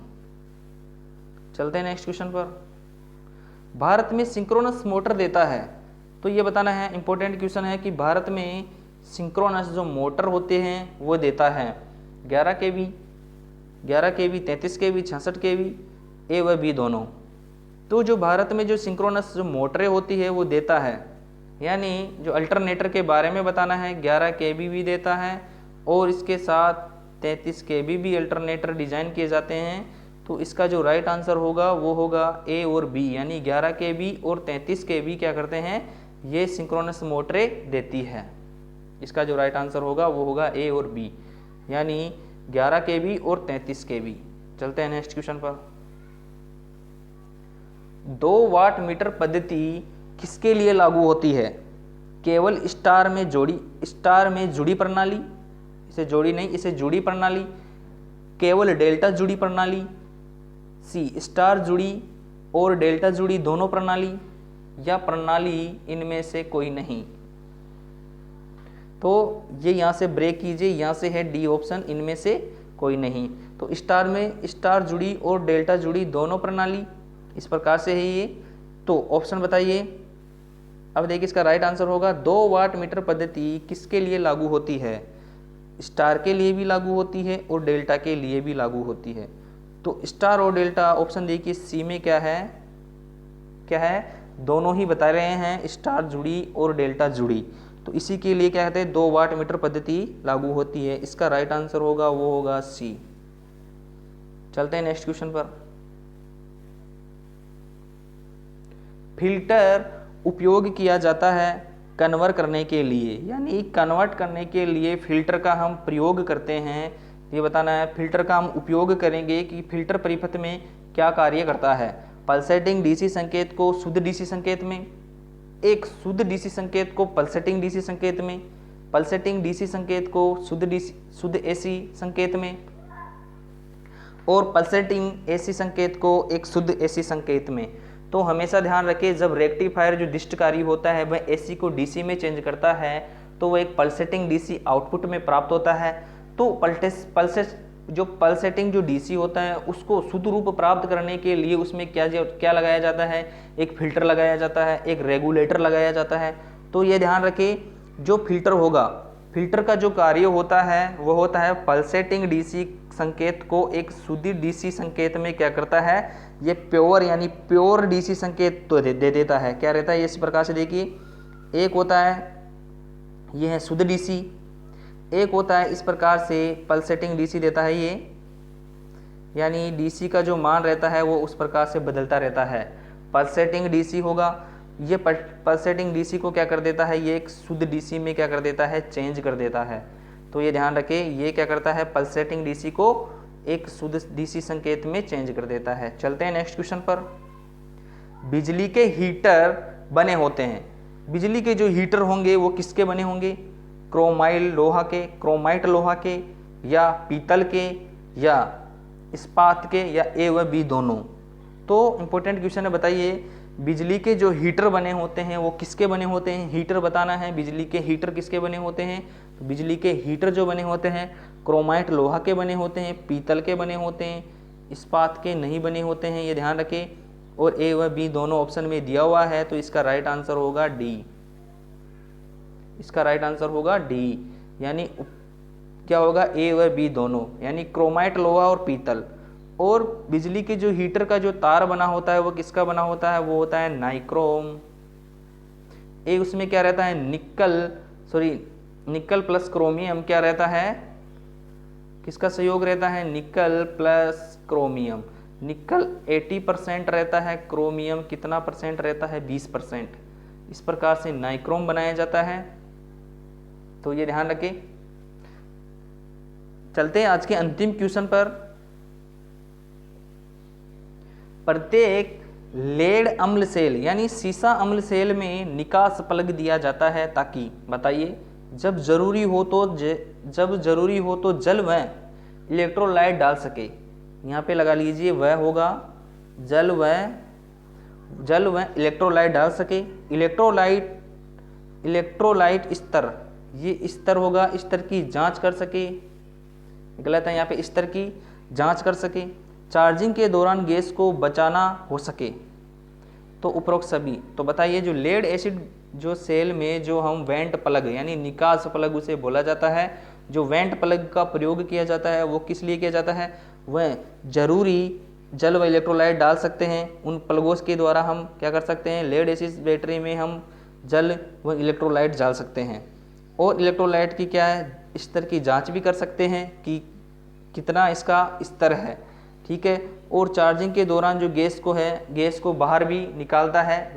चलते हैं नेक्स्ट क्वेश्चन पर। भारत में सिंक्रोनस मोटर देता है, तो ये बताना है, इंपॉर्टेंट क्वेश्चन है कि भारत में सिंक्रोनस जो मोटर होते हैं वो देता है 11 kV, 33 kV, 66 kV, ए व बी दोनों। तो जो भारत में जो सिंक्रोनस जो मोटरें होती है वो देता है, यानी जो अल्टरनेटर के बारे में बताना है 11 kV भी देता है और इसके साथ 33 kV भी अल्टरनेटर डिजाइन किए जाते हैं। तो इसका जो राइट आंसर होगा वो होगा ए और बी, यानी 11 kV और 33 kV क्या करते हैं, ये सिंक्रोनस मोटरें देती है। इसका जो राइट आंसर होगा वो होगा ए और बी, यानी 11 kV और 33 kV। चलते हैं नेक्स्ट क्वेश्चन पर। 2 वाट मीटर पद्धति किसके लिए लागू होती है, केवल स्टार में जुड़ी प्रणाली, इसे जोड़ी नहीं, इसे जुड़ी प्रणाली, केवल डेल्टा जुड़ी प्रणाली, सी स्टार जुड़ी और डेल्टा जुड़ी दोनों प्रणाली या प्रणाली इनमें से कोई नहीं। तो ये यहाँ से ब्रेक कीजिए, यहाँ से है डी ऑप्शन, इनमें से कोई नहीं। तो स्टार में स्टार जुड़ी और डेल्टा जुड़ी दोनों प्रणाली, इस प्रकार से है ये। तो ऑप्शन बताइए। अब देखिए इसका राइट आंसर होगा 2 वाट मीटर पद्धति किसके लिए लागू होती है? स्टार के लिए भी लागू होती है और डेल्टा के लिए भी लागू होती है। तो स्टार और डेल्टा, ऑप्शन देखिए सी में क्या है, क्या है, दोनों ही बता रहे हैं, स्टार जुड़ी और डेल्टा जुड़ी। तो इसी के लिए क्या कहते हैं, 2 वाट मीटर पद्धति लागू होती है। इसका राइट आंसर होगा वो होगा सी। चलते हैं नेक्स्ट क्वेश्चन पर। फिल्टर उपयोग किया जाता है कन्वर्ट करने के लिए, यानी कन्वर्ट करने के लिए फिल्टर का हम प्रयोग करते हैं, ये बताना है। फिल्टर का हम उपयोग करेंगे कि फिल्टर परिपथ में क्या कार्य करता है। पल्सेटिंग डीसी संकेत को शुद्ध डीसी संकेत में, एक शुद्ध डीसी संकेत को पल्सेटिंग डीसी संकेत में, पल्सेटिंग डीसी संकेत को शुद्ध एसी संकेत में, और पल्सेटिंग एसी संकेत को एक शुद्ध एसी संकेत में। तो हमेशा ध्यान रखें, जब रेक्टिफायर जो डिस्टकारी होता है वह एसी को डीसी में चेंज करता है तो वह एक पल्सेटिंग डीसी आउटपुट में प्राप्त होता है। तो पल्सेटिंग जो डीसी होता है उसको शुद्ध रूप प्राप्त करने के लिए उसमें क्या लगाया जाता है, एक फिल्टर लगाया जाता है, एक रेगुलेटर लगाया जाता है। तो ये ध्यान रखें, जो फिल्टर होगा, फिल्टर का जो कार्य होता है वो होता है पल्सेटिंग डीसी संकेत को एक शुद्ध डीसी संकेत में क्या करता है, ये प्योर यानी प्योर डीसी संकेत तो दे देता है। क्या रहता है, इस प्रकार से देखिए, एक होता है ये है शुद्ध डीसी, एक होता है इस प्रकार से पल्सेटिंग डीसी देता है ये, यानी डीसी का जो मान रहता है वो उस प्रकार से बदलता रहता है। पल्सेटिंग डीसी होगा, ये पल्सेटिंग डीसी को क्या कर देता है, ये एक शुद्ध डीसी में क्या कर देता है, चेंज कर देता है। तो ये ध्यान रखें, ये क्या करता है, पल्सेटिंग डीसी को एक शुद्ध डीसी संकेत में चेंज कर देता है। चलते हैं नेक्स्ट क्वेश्चन पर। बिजली के हीटर बने होते हैं, बिजली के जो हीटर होंगे वो किसके बने होंगे, क्रोमाइट लोहा के या पीतल के या इस्पात के या ए व बी दोनों। तो इंपॉर्टेंट क्वेश्चन है, बताइए बिजली के जो हीटर बने होते हैं वो किसके बने होते हैं, हीटर बताना है, बिजली के हीटर किसके बने होते हैं। तो बिजली के हीटर जो बने होते हैं क्रोमाइट लोहा के बने होते हैं, पीतल के बने होते हैं, इस्पात के नहीं बने होते हैं, ये ध्यान रखें। और ए व बी दोनों ऑप्शन में दिया हुआ है, तो इसका राइट आंसर होगा डी। इसका राइट आंसर होगा डी, यानी क्या होगा, ए व बी दोनों, यानी क्रोमाइट लोहा और पीतल। और बिजली के जो हीटर का जो तार बना होता है वो किसका बना होता है, वो होता है नाइक्रोम। एक उसमें क्या रहता है, निकल प्लस क्रोमियम क्या रहता है, किसका सहयोग रहता है, निकल प्लस क्रोमियम। निकल 80% रहता है, क्रोमियम कितना परसेंट रहता है, 20%। इस प्रकार से नाइक्रोम बनाया जाता है, तो ये ध्यान रखें। चलते हैं आज के अंतिम क्वेश्चन पर। प्रत्येक लेड अम्ल सेल यानी सीसा अम्ल सेल में निकास प्लग दिया जाता है ताकि, बताइए, जब जरूरी हो तो जल व इलेक्ट्रोलाइट डाल सके। यहाँ पे लगा लीजिए, वह होगा जल व इलेक्ट्रोलाइट डाल सके। इलेक्ट्रोलाइट स्तर, ये स्तर होगा, स्तर की जांच कर सके, गलत है यहाँ पे, स्तर की जांच कर सके। चार्जिंग के दौरान गैस को बचाना हो सके। तो उपरोक्त सभी। तो बताइए, जो लेड एसिड जो सेल में जो हम वेंट प्लग यानी निकास प्लग उसे बोला जाता है, जो वेंट प्लग का प्रयोग किया जाता है वो किस लिए किया जाता है, वह जरूरी जल व इलेक्ट्रोलाइट डाल सकते हैं। उन प्लगों के द्वारा हम क्या कर सकते हैं, लेड एसिड बैटरी में हम जल व इलेक्ट्रोलाइट डाल सकते हैं। और इलेक्ट्रोलाइट की क्या है, स्तर की जांच भी कर सकते हैं कि कितना इसका स्तर है, ठीक है। और चार्जिंग के दौरान जो गैस को बाहर भी निकालता है।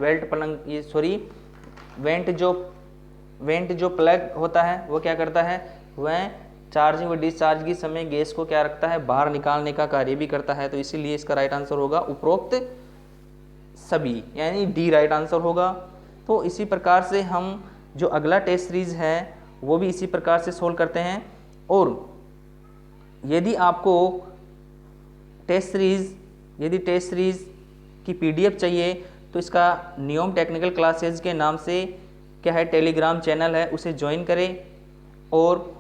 वेंट जो प्लग होता है वो क्या करता है, वह चार्जिंग व डिस्चार्ज के समय गैस को क्या रखता है, बाहर निकालने का कार्य भी करता है। तो इसीलिए इसका राइट आंसर होगा उपरोक्त सभी, यानी डी राइट आंसर होगा। तो इसी प्रकार से हम जो अगला टेस्ट सीरीज है वो भी इसी प्रकार से सोल्व करते हैं। और यदि आपको टेस्ट सीरीज की PDF चाहिए तो इसका नियम टेक्निकल क्लासेज के नाम से क्या है टेलीग्राम चैनल है, उसे ज्वाइन करें। और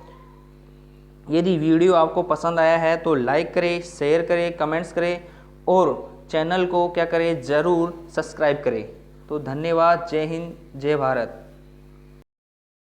यदि वीडियो आपको पसंद आया है तो लाइक करें, शेयर करें, कमेंट्स करें और चैनल को क्या करें ज़रूर सब्सक्राइब करें। तो धन्यवाद। जय हिंद, जय भारत।